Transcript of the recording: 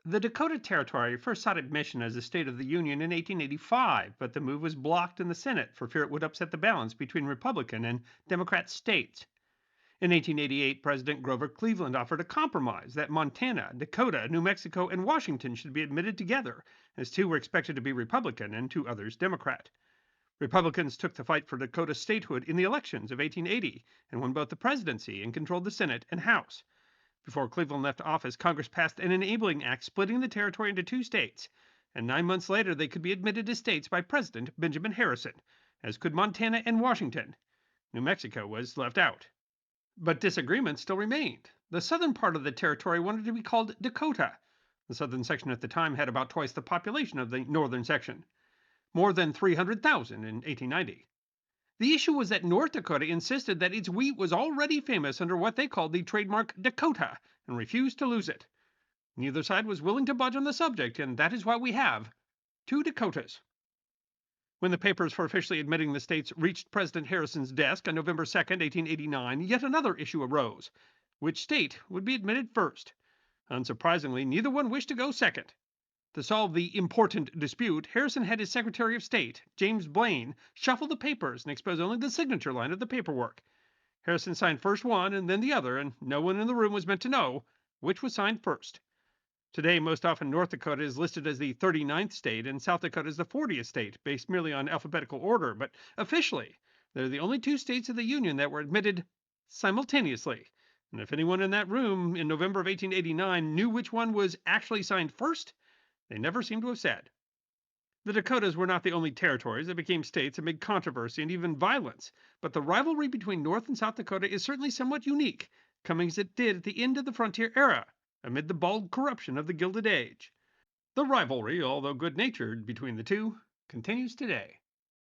The Dakota Territory first sought admission as a state of the Union in 1885, but the move was blocked in the Senate for fear it would upset the balance between Republican and Democrat states. In 1888, President Grover Cleveland offered a compromise that Montana, Dakota, New Mexico, and Washington should be admitted together, as two were expected to be Republican and two others Democrat. Republicans took the fight for Dakota statehood in the elections of 1880 and won both the presidency and controlled the Senate and House. Before Cleveland left office, Congress passed an enabling act splitting the territory into two states, and 9 months later they could be admitted as states by President Benjamin Harrison, as could Montana and Washington. New Mexico was left out. But disagreements still remained. The southern part of the territory wanted to be called Dakota. The southern section at the time had about twice the population of the northern section, more than 300,000 in 1890. The issue was that North Dakota insisted that its wheat was already famous under what they called the trademark Dakota and refused to lose it. Neither side was willing to budge on the subject, and that is why we have two Dakotas. When the papers for officially admitting the states reached President Harrison's desk on November 2nd, 1889, yet another issue arose. Which state would be admitted first? Unsurprisingly, neither one wished to go second. To solve the important dispute, Harrison had his Secretary of State, James Blaine, shuffle the papers and expose only the signature line of the paperwork. Harrison signed first one and then the other, and no one in the room was meant to know which was signed first. Today, most often North Dakota is listed as the 39th state and South Dakota as the 40th state, based merely on alphabetical order, but officially, they're the only two states of the Union that were admitted simultaneously. And if anyone in that room in November of 1889 knew which one was actually signed first, they never seem to have said. The Dakotas were not the only territories that became states amid controversy and even violence, but the rivalry between North and South Dakota is certainly somewhat unique, coming as it did at the end of the frontier era, amid the bald corruption of the Gilded Age. The rivalry, although good natured between the two, continues today.